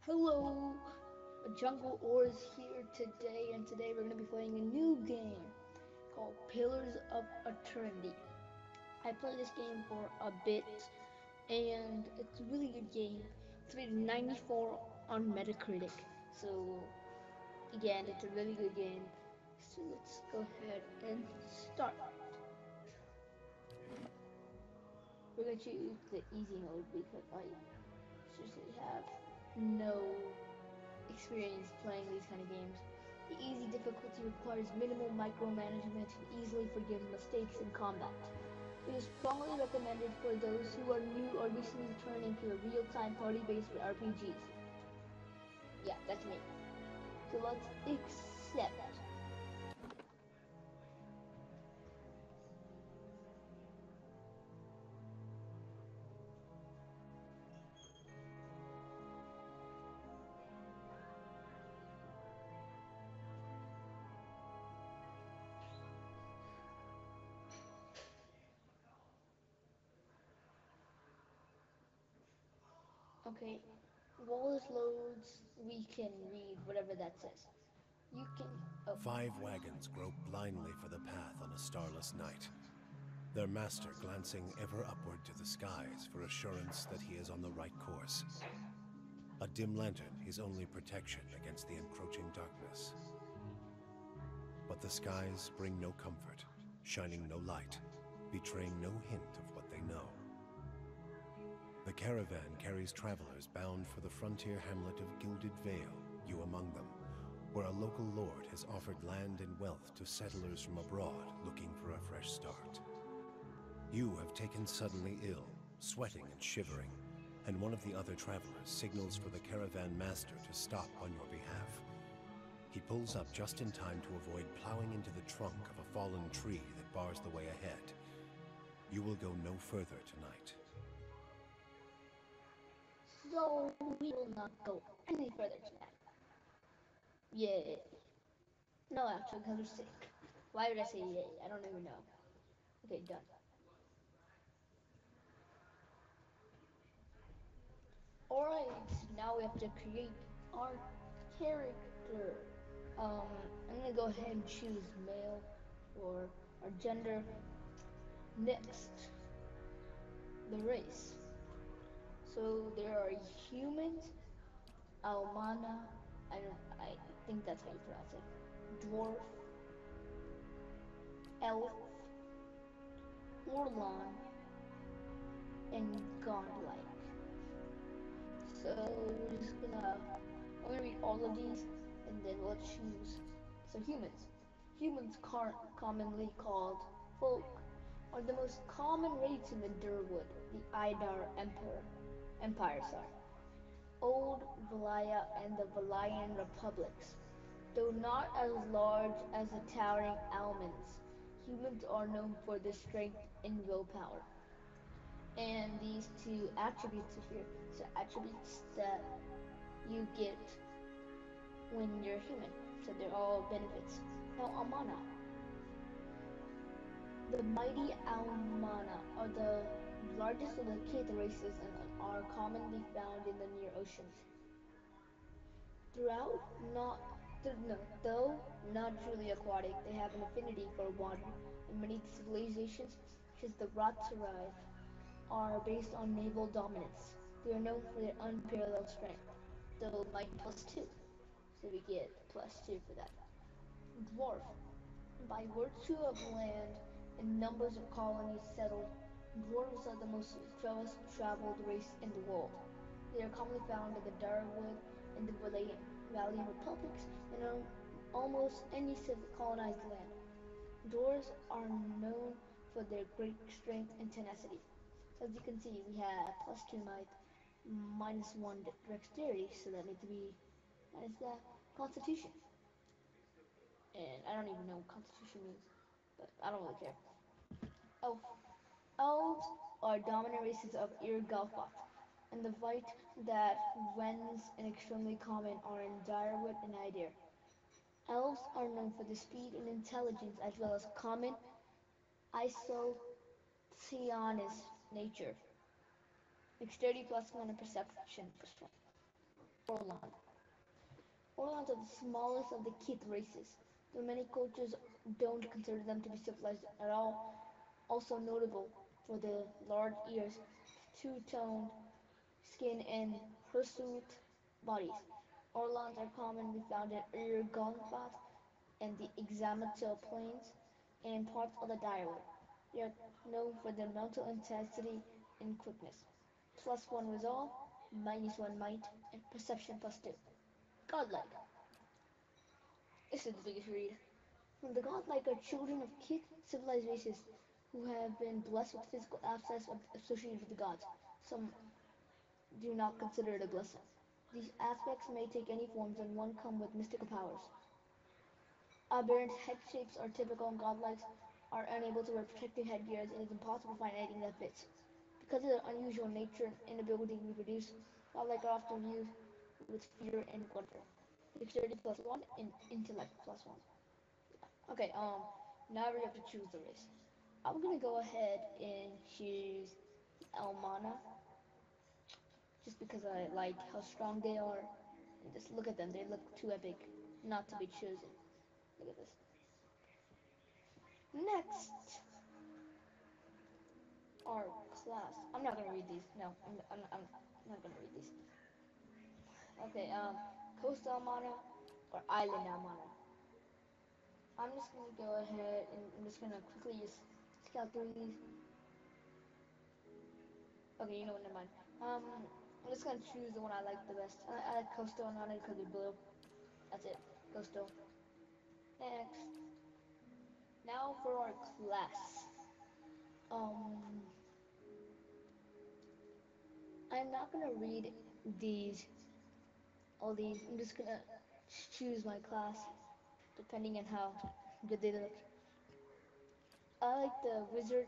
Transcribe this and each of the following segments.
Hello, JungleOres here today, and today we're going to be playing a new game called Pillars of Eternity. I played this game for a bit, and it's a really good game. It's rated 94 on Metacritic, so again, it's a really good game. So let's go ahead and start. We're going to choose the easy mode because I seriously have no experience playing these kind of games. The easy difficulty requires minimal micromanagement and easily forgive mistakes in combat. It is strongly recommended for those who are new or recently turning to a real-time party-based RPGs. Yeah, that's me. So let's accept. Okay, while this loads, we can read whatever that says. You can. Oh, 5 wagons grope blindly for the path on a starless night, their master glancing ever upward to the skies for assurance that he is on the right course. A dim lantern his only protection against the encroaching darkness. But the skies bring no comfort, shining no light, betraying no hint of what they know. The caravan carries travelers bound for the frontier hamlet of Gilded Vale, you among them, where a local lord has offered land and wealth to settlers from abroad looking for a fresh start. You have taken suddenly ill, sweating and shivering, and one of the other travelers signals for the caravan master to stop on your behalf. He pulls up just in time to avoid plowing into the trunk of a fallen tree that bars the way ahead. You will go no further tonight. so we will not go any further tonight. Yay. No, actually, because we're sick. Why would I say yay? I don't even know. Okay, done. Alright, now we have to create our character. I'm gonna go ahead and choose male for our gender. Next, the race. So there are humans, Almana, I think that's how you pronounce it. Dwarf, elf, Orlon, and godlike. So we're just gonna I'm gonna read all of these and then we'll choose. So humans commonly called folk, are the most common race in the Durwood, the Idar Empire, sorry. Old Valaya and the Valayan republics. Though not as large as the towering Almans, humans are known for their strength and willpower. And these two attributes here, so attributes that you get when you're human. So they're all benefits. Now, Amana. The mighty Almana are the largest of the Kith races and are commonly found in the near oceans. Throughout, not no, though not truly aquatic, they have an affinity for water, and many civilizations, such as the Ratsarai, are based on naval dominance. They are known for their unparalleled strength, though might +2, so we get +2 for that. Dwarf. By virtue of land and numbers of colonies settled, dwarves are the most traveled race in the world. They are commonly found in the Darwood and the Valiant republics and on almost any colonized land. Dwarves are known for their great strength and tenacity. So as you can see, we have +2 might, -1 dexterity, so that needs to be minus the constitution. And I don't even know what constitution means, but I don't really care. Elf. Elves are dominant races of Irgalfot, and the fight that Wens and extremely common are in Direwood and Idir. Elves are known for their speed and intelligence as well as common isocianist nature. Dexterity +1 and perception +1. Orland. Orlands are the smallest of the Kith races, though many cultures don't consider them to be civilized at all. Also notable for the large ears, two-toned skin, and hirsute bodies. Orlands are commonly found in Irgonpath and the Examata Plains and parts of the Direward. They are known for their mental intensity and quickness. +1 resolve, -1 might, and perception +2. Godlike. This is the biggest read. The godlike are children of Kith civilized races who have been blessed with physical aspects associated with the gods. Some do not consider it a blessing. These aspects may take any forms and one come with mystical powers. Aberrant head shapes are typical and godlikes are unable to wear protective headgear as it is impossible to find anything that fits. Because of their unusual nature and inability to reproduce, godlike are often viewed with fear and wonder. Dexterity +1 and intellect +1. Okay, now we have to choose the race. I'm gonna go ahead and choose Elmana just because I like how strong they are. And just look at them, they look too epic not to be chosen. Look at this. Next, our class. I'm not gonna read these. No, I'm not gonna read these. Okay, Coastal Almana or Island Almana. I'm just gonna go ahead and I'm just gonna quickly just scout through these. Okay, you know what? Never mind. I'm just gonna choose the one I like the best. I like Coastal Almana because they're blue. That's it. Coastal. Next. Now for our class. Um, I'm not gonna read these all these. I'm just gonna choose my class depending on how good they look. I like the wizard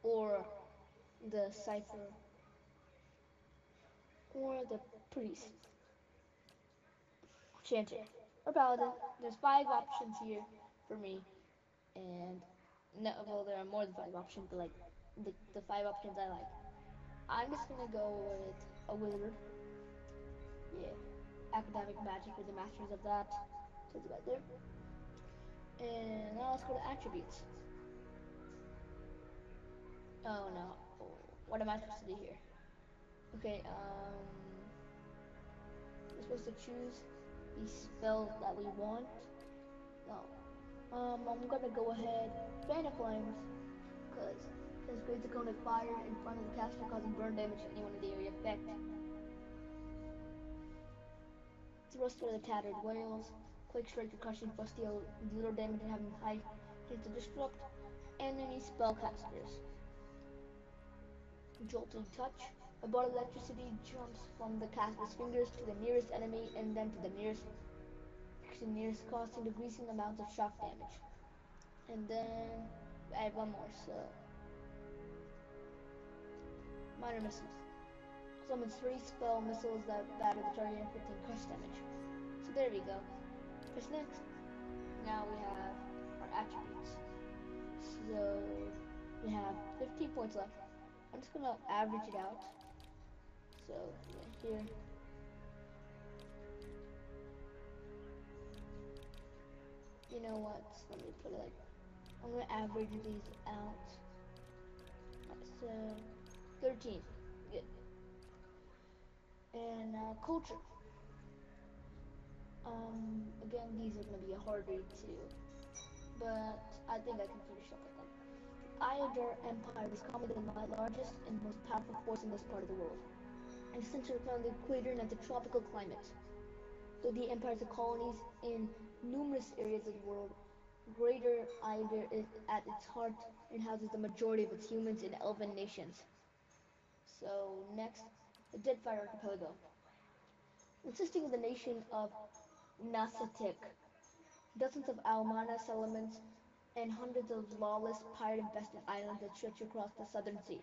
or the cipher or the priest, chanter, or paladin. There's 5 options here for me, and no, well, there are more than 5 options, but like the 5 options I like. I'm just gonna go with a wizard. Yeah, academic magic with the masters of that. So it's right there. And now let's go to attributes. Oh no, what am I supposed to do here? Okay, we're supposed to choose the spells that we want. No, I'm gonna go ahead, fan of flames, cause this creates a cone of fire in front of the caster, causing burn damage to anyone in the area effect. Thrust for the tattered whales, quick strike concussion plus deal 0 damage and having high chance to disrupt enemy spellcasters. Jolting touch. A ball of electricity jumps from the caster's fingers to the nearest enemy and then to the nearest, costing decreasing amounts of shock damage. And then I have one more. So minor missiles. Summons 3 spell missiles that batter the target inflicting crush damage. So there we go. Press next. Now we have our attributes. So we have 15 points left. I'm just gonna average it out. So yeah, here. You know what? Let me put it like I'm gonna average these out. So 13. Good. And now culture. Again, these are gonna be a hard read too, but I think I can finish up with them. Iodar Empire is commonly the largest and most powerful force in this part of the world, and centered around the equator and has a tropical climate. Though the empire has colonies in numerous areas of the world, Greater Iodar is at its heart and houses the majority of its humans and elven nations. So next, the Deadfire Archipelago, consisting of the nation of Nasatik, dozens of Almana settlements, and hundreds of lawless, pirate-infested islands that stretch across the southern sea.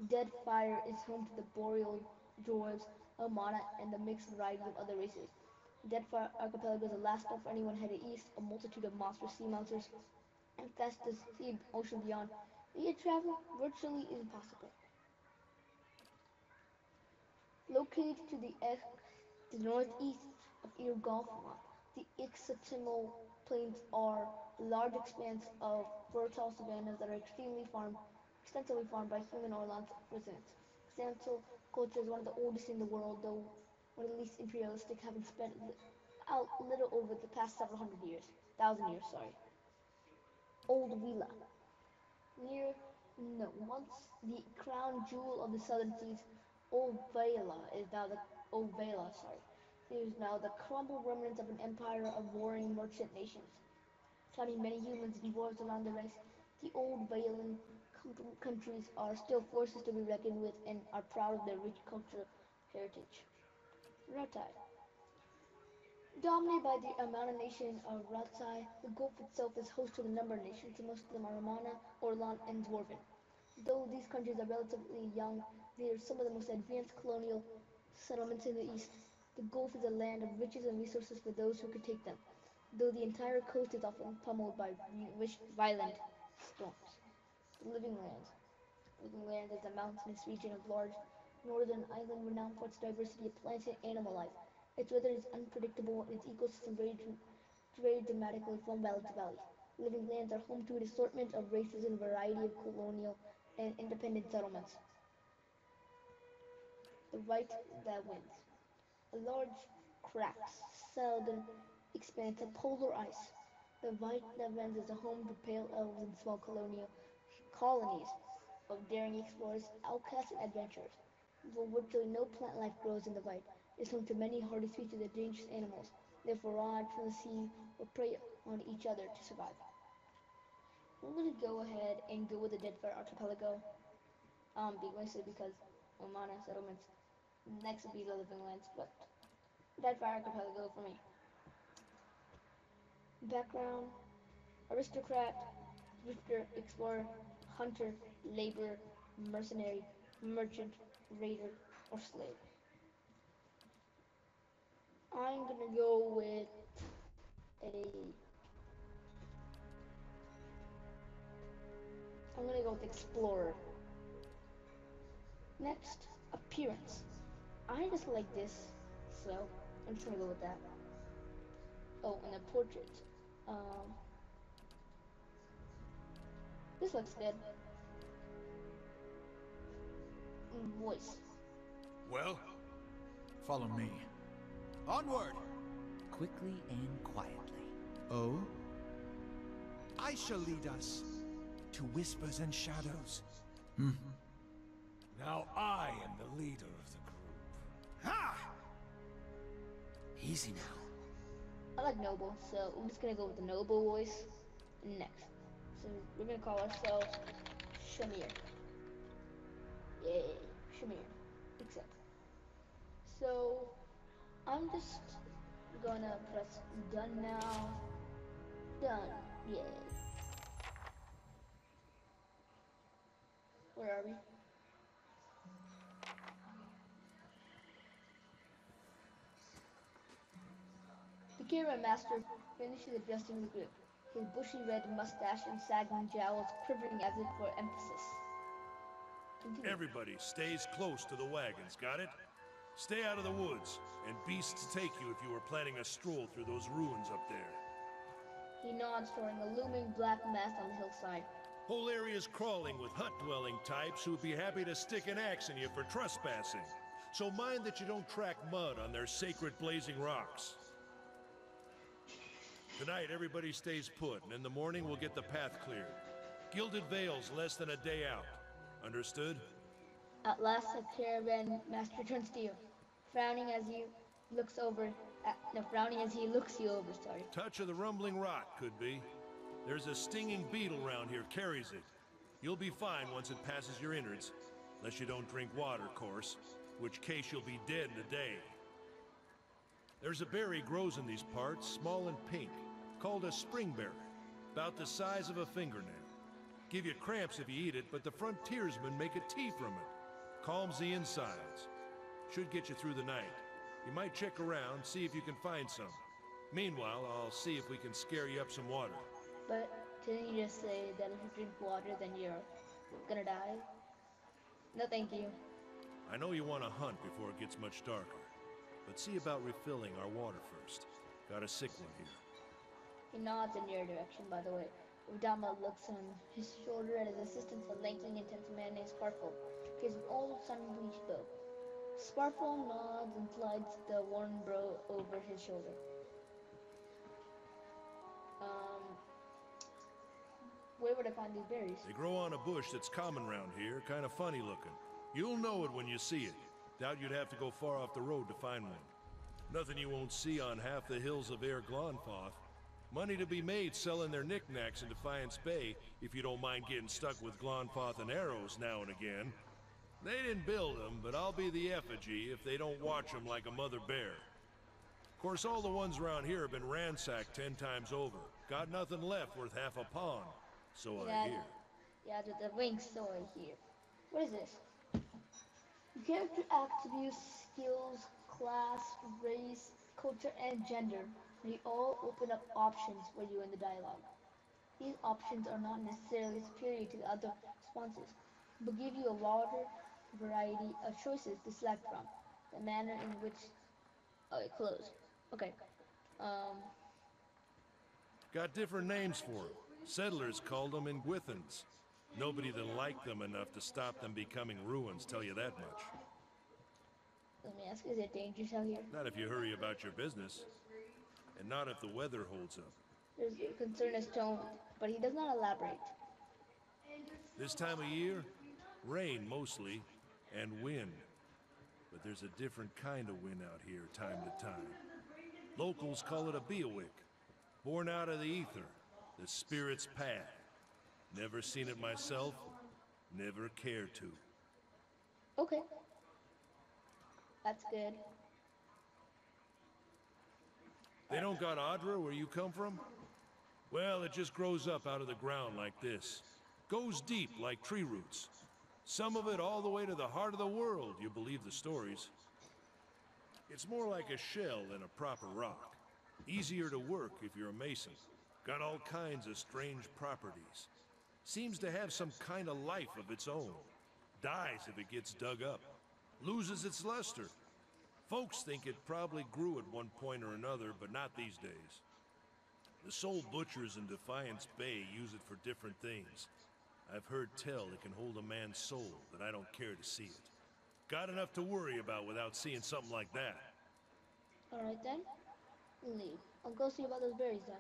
Deadfire is home to the boreal dwarves, Almana, and the mixed variety of other races. Deadfire Archipelago is the last stop for anyone headed east. A multitude of monstrous sea monsters infest the sea ocean beyond. Via travel virtually impossible. Located to the northeast of Irgolfmont, the Ixotimal Plains are a large expanse of fertile savannas that are extensively farmed by human or land residents. Xantho culture is one of the oldest in the world, though one of the least imperialistic, having spent out little over the past several hundred years, thousand years, sorry. Old Vila, near no, once the crown jewel of the southern seas, Old Vela, sorry, is now the crumbled remnants of an empire of warring merchant nations. Counting many humans and dwarves along the ranks, the old Valan countries are still forces to be reckoned with and are proud of their rich cultural heritage. Ratai. Dominated by the Amana nation of Ratai, the Gulf itself is host to a number of nations, most of them are Amana, Orlan, and Dwarven. Though these countries are relatively young, they are some of the most advanced colonial settlements in the East. The Gulf is a land of riches and resources for those who could take them, though the entire coast is often pummeled by violent storms. The Living Lands. Living Land is a mountainous region of large northern island renowned for its diversity of plants and animal life. Its weather is unpredictable and its ecosystem varies dramatically from valley to valley. Living Lands are home to an assortment of races and a variety of colonial and independent settlements. The Right That Wins. A large, cracked, southern expanse of polar ice. The White That Wins is a home to pale elves and small colonial colonies of daring explorers, outcasts, and adventurers. Though virtually no plant life grows in the White, it is home to many hardy species of dangerous animals. They forage from the sea or prey on each other to survive. I'm gonna go ahead and go with the Deadfire Archipelago, basically because Omana settlements. Next would be the Living Lands, but Deadfire Archipelago for me. Background: aristocrat, drifter, explorer, hunter, laborer, mercenary, merchant, raider, or slave. I'm gonna go with a. I'm gonna go with explorer. Next, appearance. I just like this, so I'm just gonna go with that. Oh, and the portrait. Um, this looks good. Voice. Well, follow me. Onward! Quickly and quietly. Oh? I shall lead us to whispers and shadows. Now I am the leader of the group. Ha! Easy now. I like noble, so I'm just gonna go with the noble voice next. So we're gonna call ourselves Shamir. Yay, Shamir. Accept. So I'm just gonna press done now. Done. Yay. Where are we? The camera master finishes adjusting the grip, his bushy red mustache and sagging jowls quivering as if for emphasis. Continue. Everybody stays close to the wagons, got it? Stay out of the woods, and beasts take you if you were planning a stroll through those ruins up there. He nods toward a looming black mass on the hillside. Whole area's crawling with hut-dwelling types who would be happy to stick an axe in you for trespassing. So mind that you don't track mud on their sacred blazing rocks. Tonight, everybody stays put, and in the morning we'll get the path cleared. Gilded Vale's less than a day out. Understood? At last, the caravan master turns to you, frowning as he looks over. Frowning as he looks you over. Sorry. Touch of the rumbling rot, could be. There's a stinging beetle round here, carries it. You'll be fine once it passes your innards. Unless you don't drink water, of course. Which case you'll be dead in a day. There's a berry grows in these parts, small and pink, called a springberry. About the size of a fingernail. Give you cramps if you eat it, but the frontiersmen make a tea from it. Calms the insides. Should get you through the night. You might check around, see if you can find some. Meanwhile, I'll see if we can scare you up some water. But didn't you just say that if you drink water, then you're gonna die? No, thank you. I know you want to hunt before it gets much darker, but see about refilling our water first. Got a sick one here. He nods in your direction, by the way. Udama looks on his shoulder at his assistant, a lanky, intense man named Sparkle. He has an old, sun-bleached bow. Sparkle nods and slides the worn bow over his shoulder. Where would I find these berries? They grow on a bush that's common round here, kind of funny looking. You'll know it when you see it. Doubt you'd have to go far off the road to find one. Nothing you won't see on half the hills of Air Glonfoth. Money to be made selling their knickknacks in Defiance Bay, if you don't mind getting stuck with Glonfoth and arrows now and again. They didn't build them, but I'll be the effigy if they don't watch them like a mother bear. Of course, all the ones around here have been ransacked 10 times over. Got nothing left worth half a pond, so I hear. Yeah, the wink, so I hear. What is this? Character attributes, skills, class, race, culture, and gender. They all open up options for you in the dialogue. These options are not necessarily superior to the other responses, but give you a larger variety of choices to select from. The manner in which close. Okay. Got different names for them. Settlers called them Ingwithans. Nobody that liked them enough to stop them becoming ruins, tell you that much. Let me ask, is it dangerous out here? Not if you hurry about your business. And not if the weather holds up. There's a concern is tone, but he does not elaborate. This time of year, rain mostly, and wind. But there's a different kind of wind out here time to time. Locals call it a beawick, born out of the ether, the spirit's path. Never seen it myself, never cared to. Okay. That's good. They don't got Adra where you come from? Well, it just grows up out of the ground like this. Goes deep like tree roots. Some of it all the way to the heart of the world, you believe the stories. It's more like a shell than a proper rock. Easier to work if you're a mason. Got all kinds of strange properties. Seems to have some kind of life of its own. Dies if it gets dug up. Loses its luster. Folks think it probably grew at one point or another, but not these days. The soul butchers in Defiance Bay use it for different things. I've heard tell it can hold a man's soul, but I don't care to see it. Got enough to worry about without seeing something like that. Alright then. Leave. I'll go see about those berries then.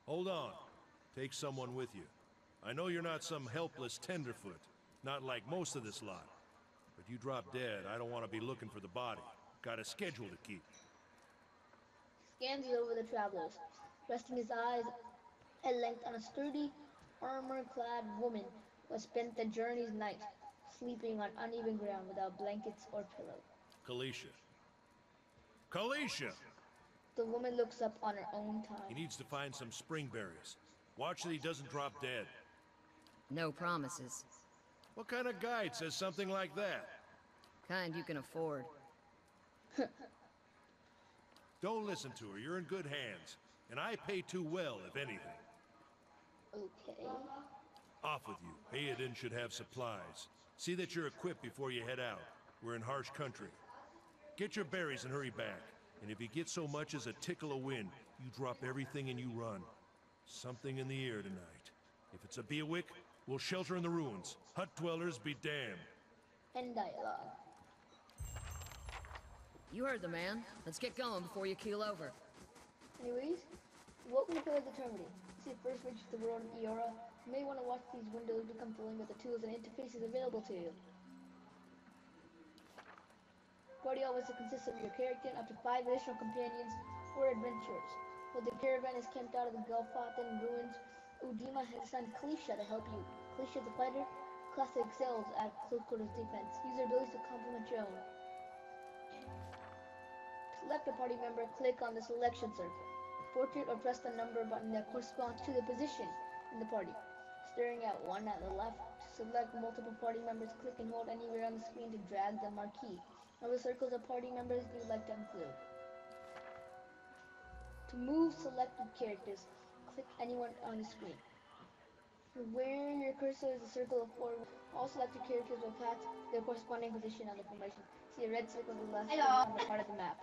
Hold on. Take someone with you. I know you're not some helpless tenderfoot, not like most of this lot. But you drop dead, I don't want to be looking for the body. Got a schedule to keep. Scans over the travelers, resting his eyes at length on a sturdy, armor-clad woman who has spent the journey's night sleeping on uneven ground without blankets or pillow. Kalisha. Kalisha! The woman looks up on her own time. He needs to find some spring berries. Watch that he doesn't drop dead. No promises. What kind of guide says something like that? Kind you can afford. Don't listen to her, you're in good hands. And I pay too well, if anything. Okay. Off with you. Hayden should have supplies. See that you're equipped before you head out. We're in harsh country. Get your berries and hurry back. And if you get so much as a tickle of wind, you drop everything and you run. Something in the air tonight. If it's a beawick, we'll shelter in the ruins. Hut dwellers be damned. End dialogue. You heard the man. Let's get going before you keel over. Anyways, welcome to Pillars of Eternity. This is your first reach to the world of Eora. You may want to watch these windows become familiar with the tools and interfaces available to you. Party always consists of your character and up to 5 additional companions or adventurers. While the caravan is camped out of the Gelfathan ruins, Udima has assigned Kalisha to help you. Kalisha is a fighter, class that excels at close quarters defense. Use her abilities to complement your own. To select a party member, click on the selection circle. Portrait or press the number button that corresponds to the position in the party. Staring at one at the left, to select multiple party members, click and hold anywhere on the screen to drag the marquee. Other circles of party members you'd like to include. To move selected characters, click anyone on the screen. Where your cursor is a circle of 4, all selected characters will path their corresponding position on the formation. See a red circle to the left on the part of the map.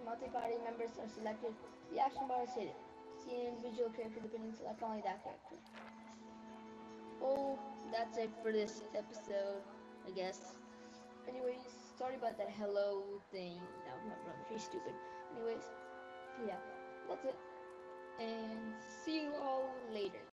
Multi-party members are selected. The action bar is hidden. See an individual character depending, select only that character. Oh, that's it for this episode, I guess. Anyways, sorry about that hello thing. That was my brother. He's stupid. Anyways, yeah, that's it. And see you all later.